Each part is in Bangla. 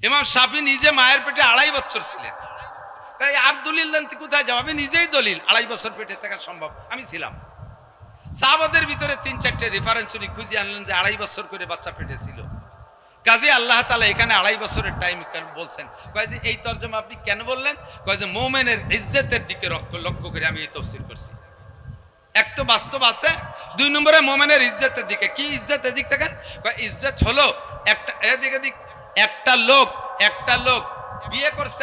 ইমাম শাফি নিজে মায়ের পেটে 2.5 বছর ছিলেন। তাই আর দলিল জানতে কোথায় যাও? আমি নিজেই দলিল, 2.5 বছর পেটে থাকা সম্ভব, আমি ছিলাম। সাহাবাদের ভিতরে 3-4টে রেফারেন্স উনি খুঁজে আনলেন যে 2.5 বছর করে বাচ্চা পেটে ছিল। কাজে আল্লাহ তাআলা এখানে 2.5 বছরের টাইম কেন বলছেন? কয় যে এই তরজমা আপনি কেন বললেন? কয় যে মুমিনের ইজ্জতের দিকে লক্ষ্য করে আমি এই তাফসীর করছি। এক তো বাস্তব আছে, 2 নম্বরে মুমিনের ইজ্জতের দিকে। কি ইজ্জতের দিক থেকে? কয় ইজ্জত হলো একটা লোক বিয়ে করছে,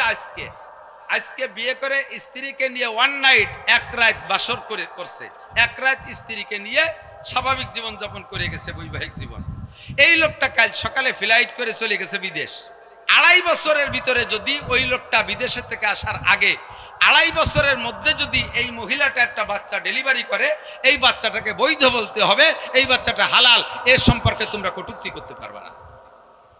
আজকে বিয়ে করে স্ত্রীকে নিয়ে ওয়ান নাইট, এক রাত বাসর করছে, এক রাত স্ত্রীকে নিয়ে স্বাভাবিক জীবন যাপন করে গেছে, বৈবাহিক জীবন। এই লোকটা কাল সকালে ফ্লাইট করে চলে গেছে বিদেশ। 2.5 বছরের ভিতরে যদি ওই লোকটা বিদেশের থেকে আসার আগে 2.5 বছরের মধ্যে যদি এই মহিলাটা একটা বাচ্চা ডেলিভারি করে, এই বাচ্চাটাকে বৈধ বলতে হবে, এই বাচ্চাটা হালাল। এর সম্পর্কে তোমরা কটূক্তি করতে পারবে না।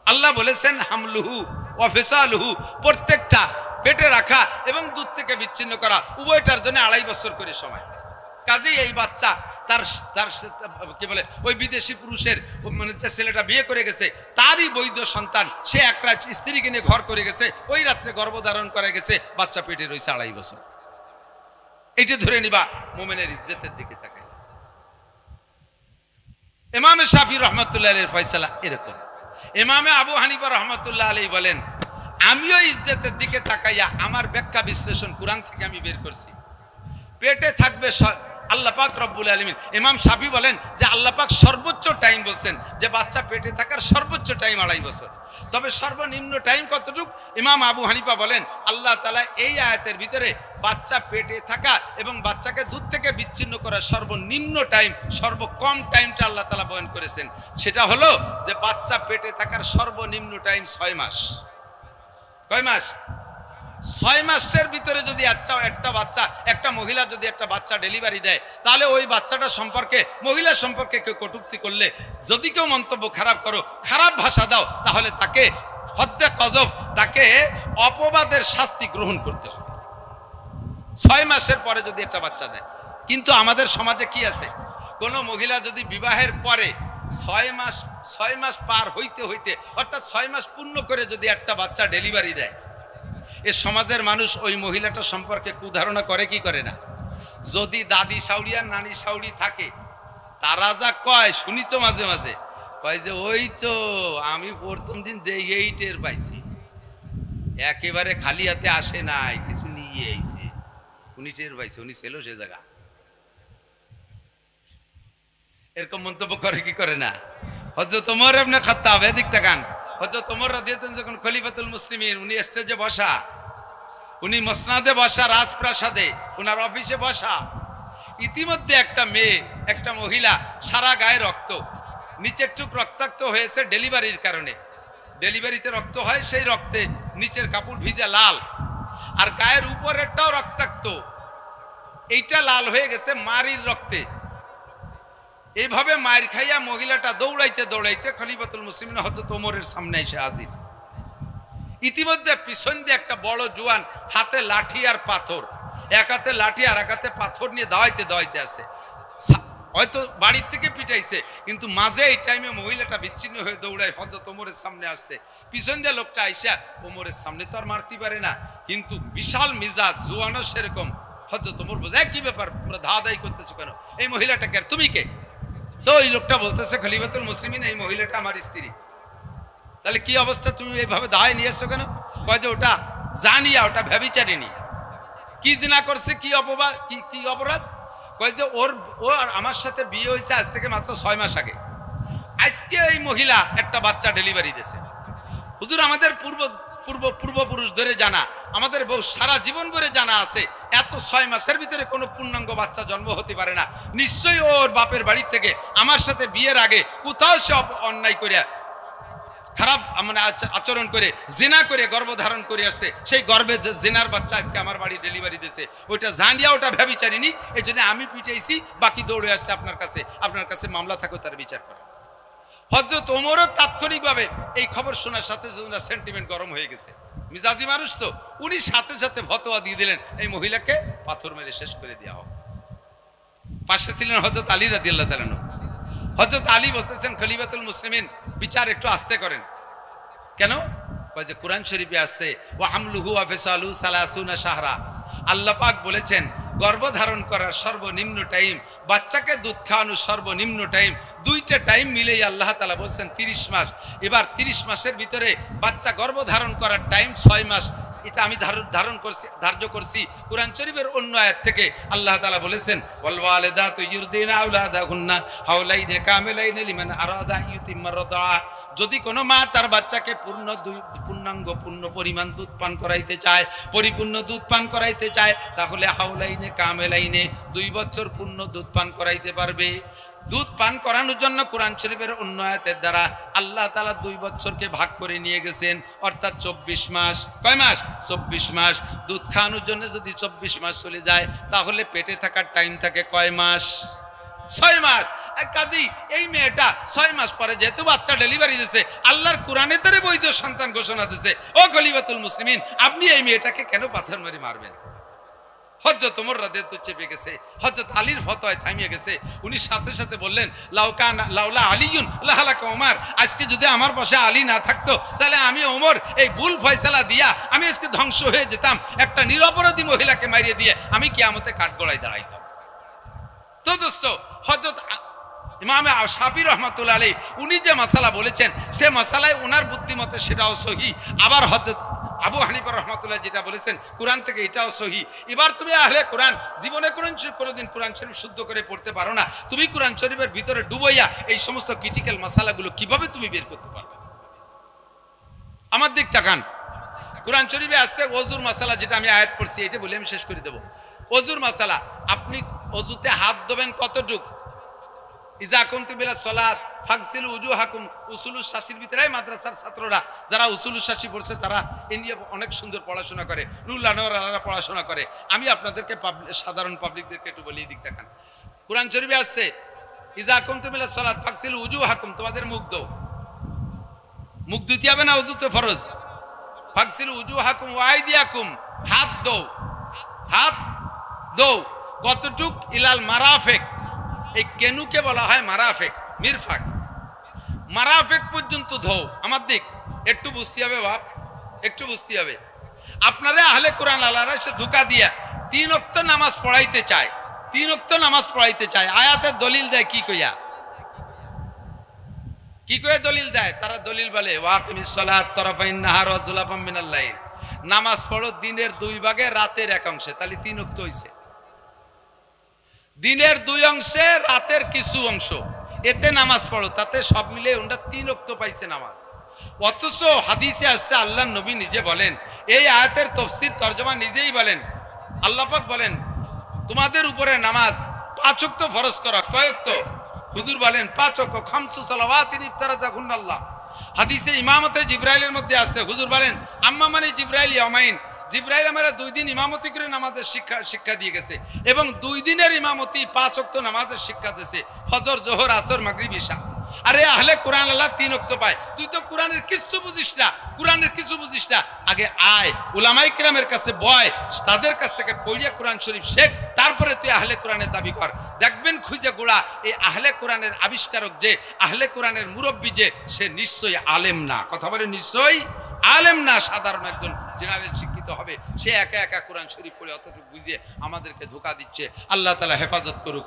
আল্লাহ বলেছেন হামলুহু ওয়া ফিসালুহু, প্রত্যেকটা পেটে রাখা এবং দুধ থেকে বিচ্ছিন্ন করা উভয়টার জন্য 2.5 বছর করে সময়। কাজেই এই বাচ্চা তার কি বলে ওই বিদেশি পুরুষের মানে যে ছেলেটা বিয়ে করে গেছে তারই বৈধ সন্তান। সে এক রাত স্ত্রীকে নিয়ে ঘর করে গেছে, ওই রাত্রে গর্ভধারণ করে গেছে, বাচ্চা পেটে রয়েছে 2.5 বছর। এটা ধরে নিবা মুমিনের ইজ্জতের দিকে তাকাই। ইমাম শাফি রহমাতুল্লাহ আলাইহির ফয়সালা এরকম। ইমামে আবু হানিফা রহমাতুল্লাহ আলাইহি বলেন, আমিও ইজ্জতের দিকে তাকাইয়া আমার ব্যাখ্যা বিশ্লেষণ কোরআন থেকে আমি বের করছি। পেটে থাকবে আল্লাহ পাক রব্বুল আলামিন। ইমাম শাফি বলেন যে আল্লাহ পাক সর্বোচ্চ টাইম বলছেন যে বাচ্চা পেটে থাকার সর্বোচ্চ টাইম 2.5 বছর। তবে সর্বনিম্ন টাইম কতটুকু? ইমাম আবু হানিফা বলেন আল্লাহ তাআলা এই আয়াতের ভিতরে বাচ্চা পেটে থাকা এবং বাচ্চাকে দুধ থেকে বিচ্ছিন্ন করা সর্বনিম্ন টাইম, সর্বকম টাইমটা আল্লাহ তাআলা বয়ান করেছেন। সেটা হলো যে বাচ্চা পেটে থাকার সর্বনিম্ন টাইম 6 মাস। কয় মাস? 6 মাসের ভিতরে যদি একটা মহিলা যদি একটা বাচ্চা ডেলিভারি দেয়, তাহলে ওই বাচ্চাটা সম্পর্কে, মহিলা সম্পর্কে কেউ কটূক্তি করলে, যদি কেউ মন্তব্য খারাপ করো, খারাপ ভাষা দাও, তাহলে তাকে হদ্দে কজব, তাকে অপবাদের শাস্তি গ্রহণ করতে হবে 6 মাসের পরে যদি একটা বাচ্চা দেয়। কিন্তু আমাদের সমাজে কি আছে, কোন মহিলা যদি বিবাহের পরে 6 মাস পার হইতে হইতে, অর্থাৎ 6 মাস পূর্ণ করে যদি একটা বাচ্চা ডেলিভারি দেয়, এ সমাজের মানুষ ওই মহিলাটা সম্পর্কে কুধারণা করে কি করে না? যদি দাদি শাউরি আর নানি শাউরি থাকে, তারা যা কয় শুনি তো মাঝে মাঝে, কয় যে ওই তো আমি প্রথম দিন এই টের পাইছি, একেবারে খালি হাতে আসে নাই, কিছু নিয়ে আইছে, উনি টের পাইছে, উনি ছিল সে জায়গা। এরকম মন্তব্য করে কি করে না? হযরত ওমর ইবনে খাত্তাব, এদিক তাকান, হযরত ওমর রাদিয়াল্লাহু আনহু যখন খলিফাতুল মুসলিমিন, উনি স্টেজে বসা, উনি মসনাদে বসা, রাজপ্রাসাদে ওনার অফিসে বসা, ইতিমধ্যে একটা মেয়ে, একটা মহিলা, সারা গায়ে রক্ত, নিচের টুক রক্তাক্ত হয়েছে ডেলিভারির কারণে। ডেলিভারিতে রক্ত হয়, সেই রক্তে নিচের কাপড় ভিজে লাল, আর গায়ের উপরেরটাও রক্তাক্ত, এইটা লাল হয়ে গেছে মারির রক্তে। এইভাবে মায়ের খাইয়া মহিলাটা দৌড়াইতে দৌড়াইতে খলিফাতুল মুসলিমিন হযরত ওমরের সামনে এসে হাজির। ইতিমধ্যে পিছন দিয়ে একটা বড় জওয়ান, হাতে লাঠি আর পাথর, এক হাতে লাঠি আর এক হাতে পাথর নিয়ে দাওয়াইতে আসে। হয়তো বাড়ির থেকে পিটাইছে, কিন্তু মাঝে এই টাইমে মহিলাটা বিচ্ছিন্ন হয়ে দৌড়ায় হযরত ওমরের সামনে আসছে। পিছন দিয়ে লোকটা আইসা ওমরের সামনে তো আর মারতে পারে না, কিন্তু বিশাল মিজাজ, জওয়ানও সেরকম। হযরত ওমর বলে, কি ব্যাপার, তোমরা ধাওয়াধাই করতেছো কেন? এই মহিলাটাকে, আর তুমি কে? তো ওই লোকটা বলতেছে, খলিফাতুল মুসলিমিন, এই মহিলাটা আমার স্ত্রী। তাহলে কি অবস্থা, তুমি এইভাবে দায় নিয়ে এসছো কেন? কয় যে ওটা জানিয়া, ওটা ব্যভিচারিণী। কি জিনা করছে, কি অপবাদ, কি অপরাধ? কয় যে ও আমার সাথে বিয়ে হয়েছে আজ থেকে মাত্র 6 মাস আগে। আজকে এই মহিলা একটা বাচ্চা ডেলিভারি দিয়েছে। হুজুর, আমাদের পূর্বপুরুষ ধরে জানা, আমাদের বহু সারা জীবন ধরে জানা আছে, এত 6 মাসের ভিতরে কোনো পূর্ণাঙ্গ বাচ্চা জন্ম হতে পারে না। নিশ্চয়ই ওর বাপের বাড়ি থেকে আমার সাথে বিয়ের আগে কোথাও সে অন্যায় করে, খারাপ মানে আচরণ করে, জিনা করে গর্ভধারণ করে আসছে। সেই গর্ভে জিনার বাচ্চা আজকে আমার বাড়ি ডেলিভারি দিয়েছে। ওইটা জানিয়া ওটা ব্যভিচারিণী, এই জন্য আমি পিটাইছি, বাকি দৌড়ে আসছে আপনার কাছে। আপনার কাছে মামলা থাকো, তার বিচার করে। হযরত ওমরও তাৎক্ষণিকভাবে এই খবর শোনার সাথে সাথে সেন্টিমেন্ট গরম হয়ে গেছে, মিজাজি মানুষ তো, উনি সাথে সাথে ফতোয়া দিয়ে দিলেন এই মহিলাকে পাথর মেরে শেষ করে দেওয়া হোক। পাশে ছিলেন হযরত আলী রাদিয়াল্লাহু তাআলা। হযরত আলী বলতেছেন, খলিফাতুল মুসলিমিন, বিচার একটু আস্তে করেন। কেন? কয় যে কোরআন শরীফে আসছে ওয়া হামলুহু ওয়া ফিসালুহু সালাসুনা শাহরা, আল্লাহ পাক বলেছেন গর্ভধারণ করার সর্বনিম্ন টাইম, বাচ্চাকে দুধ খাওয়ানোর সর্বনিম্ন টাইম, দুইটা টাইম মিলেই আল্লাহ তাআলা বলছেন 30 মাস। এবার 30 মাসের ভিতরে বাচ্চা গর্ভধারণ করার টাইম 6 মাস। এটা আমি ধার্য করছি কোরআন শরীফের অন্য আয়াত থেকে। আল্লাহ তাআলা বলেছেন ওয়াল ওয়ালিদাতু ইউরদিনা আওলাদাহুন্না হাওলাইনি কামিলাইনি লিমান আরাদা ইউতিম্মা রাদা। যদি কোনো মা তার বাচ্চাকে পূর্ণ পরিমাণ দুধ পান করাইতে চায়, পরিপূর্ণ দুধ পান করাইতে চায়, তাহলে হাওলাইনে কামেলাইনে 2 বছর পূর্ণ দুধ পান করাইতে পারবে। দুধ পান করানোর জন্য কোরআন শরীফের অন্য আয়াতের দ্বারা আল্লাহ তাআলা 2 বছরকে ভাগ করে নিয়ে গেছেন, অর্থাৎ 24 মাস। কয় মাস? 24 মাস। দুধ খাওয়ানোর জন্য যদি 24 মাস চলে যায়, তাহলে পেটে থাকার টাইম থাকে কয় মাস? 6 মাস। কাজী এই মেয়েটা 6 মাস পরে যেহেতু বাচ্চা ডেলিভারি দিয়েছে, আল্লাহর কোরআনে তারে বৈধ সন্তান ঘোষণা দিয়েছে। ও খলিফাতুল মুসলিমিন, আপনি এই মেয়েটাকে কেন পাথর মারি মারবেন? হযরত ওমর রাদিয়াল্লাহু আনহু চেপে গেছে, হযরত আলীর ফতোয়ায় থামিয়ে গেছে। উনি সাথে সাথে বললেন লাউলা আলিয়ুন লাহালাকা ওমর, আজকে যদি আমার পাশে আলী না থাকতো তাহলে আমি ওমর এই ভুল ফয়সালা দিয়া আমি আজকে ধ্বংস হয়ে যেতাম। একটা নিরপরাধী মহিলাকে মারিয়ে দিয়ে আমি কিয়ামতে কাঠগড়ায় দাঁড়াইতাম। তো দোস্ত, হযরত ইমাম শাফি রাহমাতুল্লাহ আলাইহি উনি যে মাসালা বলেছেন সে মাসালায় ওনার বুদ্ধিমতে সেটাও সহি। আবার হযরত আবু হানিফা রাহমাতুল্লাহ যেটা বলেছেন কোরআন থেকে এটাও সহি। এবার তুমি আহলে কোরআন জীবনে কোনোদিন কোরআন শরীফ শুদ্ধ করে পড়তে পারো না, তুমি কোরআন শরীফের ভিতরে ডুবাইয়া এই সমস্ত ক্রিটিক্যাল মাসালাগুলো কিভাবে তুমি বের করতে পারবে? আমার দিক তাকান। কোরআন শরীফে আসছে ওযুর মাসালা, যেটা আমি আয়াত পড়ছি এটা বলে আমি শেষ করে দেব। ওযুর মাসালা, আপনি ওযুতে হাত ধোবেন কতটুক? ইজা কুনতুম ইলা সালাত ফাগসিলু উজুহাকুম। উসুলুস শাসির ভিতরে মাদ্রাসার ছাত্ররা যারা উসুলুস শাসি পড়ছে তারা ইন্ডিয়া অনেক সুন্দর পড়াশোনা করে, নুরুল আনোয়াররা পড়াশোনা করে। আমি আপনাদেরকে সাধারণ পাবলিকদেরকে একটু বলি, দিক দেখান। কোরআন শরীফে আসছে ইজা কুনতুম ইলা সালাত ফাগসিলু উজুহাকুম, তোমাদের মুখ দাও। মুখ ধুতে হবে না, ওযু তো ফরজ। ফাগসিলু উজুহাকুম ওয়া আইদিয়াকুম, হাত দাও, হাত দাও। কতটুক? ইলাল মারাফিক। এই কেনুকে বলা হয় মারাফেক, মিরফাক। মারাফেক পর্যন্ত ধো। আমার দিক একটু বুঝতে হবে বাপ, একটু বুঝতে হবে। আপনারা আহলে কোরআন আলারা সে ধোঁকা দিয়া 3 ওয়াক্ত নামাজ পড়াইতে চায়, 3 ওয়াক্ত নামাজ পড়াইতে চায়। আয়াতের দলিল দেয় কি কইয়া? কি কয়ে দলিল দেয়? তারা দলিল বলে ওয়াকিমিস সালাত তারাফাইন নাহার ওয়া যুলাফাম মিনাল লাইল, নামাজ পড়ো দিনের 2 ভাগে রাতের 1 অংশে, তাহলে 3 ওয়াক্ত হইছে। দিনের 2 অংশে রাতের কিছু অংশ, এতে নামাজ পড়ো, তাতে সব মিলে ওটা 3 ওয়াক্ত পাইছে নামাজ। অথচ হাদিসে আসছে আল্লাহর নবী নিজে বলেন, এই আয়াতের তাফসীর তরজমা নিজেই বলেন, আল্লাহ পাক বলেন তোমাদের উপরে নামাজ 5 ওয়াক্ত ফরজ করা। কয় ওয়াক্ত? হুজুর বলেন 5 ওয়াক্ত। খামসু সালাওয়াতিন ইফতারাজাহুন্নাল্লাহ। হাদিসে ইমামতে জিবরাইলের মধ্যে আসছে, হুজুর বলেন আম্মা মানে জিবরাইল ইয়ামাইন, জিবরাইল আমরা 2 দিন ইমামতি করে নামাজের শিক্ষা দিয়ে গেছে এবং 2 দিনের ইমামতি 5 ওয়াক্ত নামাজের শিক্ষা দিয়েছে, ফজর, জোহর, আসর, মাগরিব, ইশা। আরে আহলে কোরআন আল্লাহ 3 ওয়াক্ত পায়, তুই তো কোরআনের কিছু বুঝিস না, কোরআনের কিছু বুঝিস না। আগে আয় উলামায়ে কিরামের কাছে বয়, তাদের কাছ থেকে পড়িয়া কোরআন শরীফ শেখ, তারপরে তুই আহলে কোরআনের দাবি কর। দেখবেন খুঁজে গোড়া এই আহলে কোরআনের আবিষ্কারক যে, আহলে কোরআনের মুরব্বী যে, সে নিশ্চয়ই আলেম না। কথা বলে নিশ্চয়ই আলেম না, সাধারণ একজন জেনারেল শিক্ষিত হবে। সে একা একা কোরআন শরীফ পড়ে অতটুকু বুঝিয়ে আমাদেরকে ধোঁকা দিচ্ছে। আল্লাহ তাআলা হেফাজত করুক।